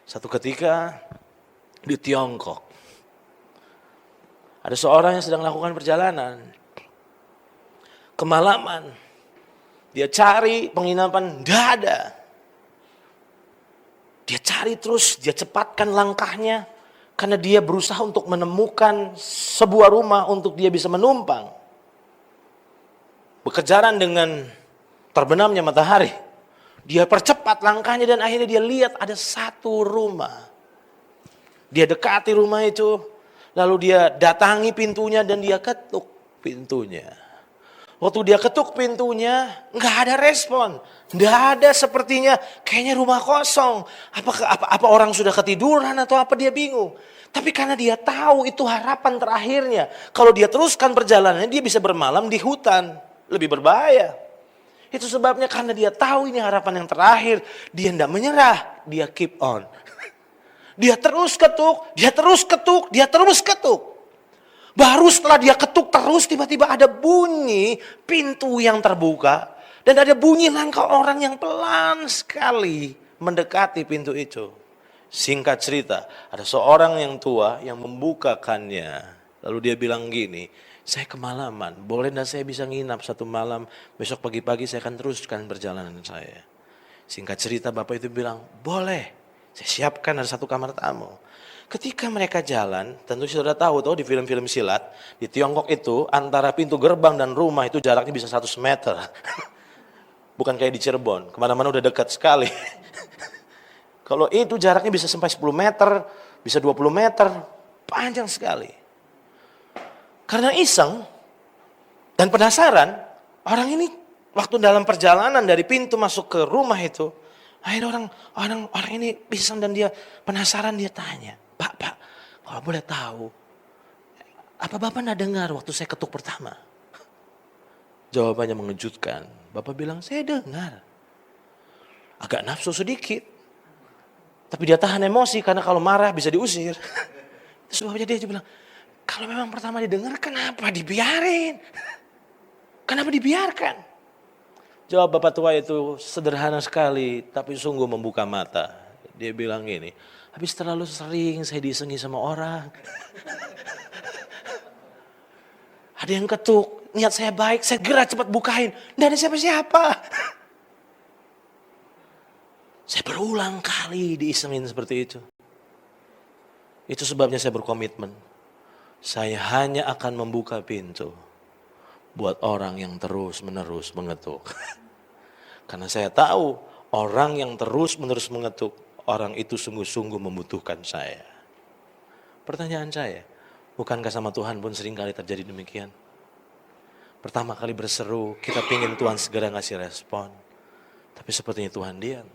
Satu ketika di Tiongkok, ada seorang yang sedang melakukan perjalanan. Kemalaman, dia cari penginapan, tidak ada. Dia cari terus, dia cepatkan langkahnya, karena dia berusaha untuk menemukan sebuah rumah untuk dia bisa menumpang. Berkejaran dengan terbenamnya matahari, dia percepat langkahnya dan akhirnya dia lihat ada satu rumah. Dia dekati rumah itu, lalu dia datangi pintunya dan dia ketuk pintunya. Waktu dia ketuk pintunya, nggak ada respon, nggak ada, sepertinya kayaknya rumah kosong. Apa orang sudah ketiduran atau apa, dia bingung. Tapi karena dia tahu itu harapan terakhirnya, kalau dia teruskan perjalanannya dia bisa bermalam di hutan, lebih berbahaya. Itu sebabnya karena dia tahu ini harapan yang terakhir, dia tidak menyerah, dia keep on. Dia terus ketuk, dia terus ketuk, dia terus ketuk. Baru setelah dia ketuk terus, tiba-tiba ada bunyi pintu yang terbuka. Dan ada bunyi langkah orang yang pelan sekali mendekati pintu itu. Singkat cerita, ada seorang yang tua yang membukakannya. Lalu dia bilang gini, saya kemalaman, boleh tidak saya bisa nginap satu malam, besok pagi-pagi saya akan teruskan perjalanan saya. Singkat cerita bapak itu bilang, boleh, saya siapkan ada satu kamar tamu. Ketika mereka jalan, tentu sudah tahu di film-film silat, di Tiongkok itu antara pintu gerbang dan rumah itu jaraknya bisa 100 meter. Bukan kayak di Cirebon, kemana-mana udah dekat sekali. Kalau itu jaraknya bisa sampai 10 meter, bisa 20 meter, panjang sekali. Karena iseng dan penasaran, orang ini waktu dalam perjalanan dari pintu masuk ke rumah itu, akhirnya orang ini iseng dan dia penasaran, dia tanya, Pak, kalau boleh tahu, apa Bapak tidak dengar waktu saya ketuk pertama? Jawabannya mengejutkan. Bapak bilang, saya dengar. Agak nafsu sedikit. Tapi dia tahan emosi karena kalau marah bisa diusir. Terus bapaknya dia bilang, kalau memang pertama didengar kenapa dibiarin? Kenapa dibiarkan? Jawab bapak tua itu sederhana sekali tapi sungguh membuka mata. Dia bilang gini, habis terlalu sering saya disengi sama orang. Ada yang ketuk, niat saya baik, saya gerak cepat bukain. Tidak ada siapa-siapa. Saya berulang kali diisengin seperti itu. Itu sebabnya saya berkomitmen. Saya hanya akan membuka pintu buat orang yang terus-menerus mengetuk. Karena saya tahu orang yang terus-menerus mengetuk, orang itu sungguh-sungguh membutuhkan saya. Pertanyaan saya, bukankah sama Tuhan pun seringkali terjadi demikian? Pertama kali berseru, kita pingin Tuhan segera ngasih respon. Tapi sepertinya Tuhan diam.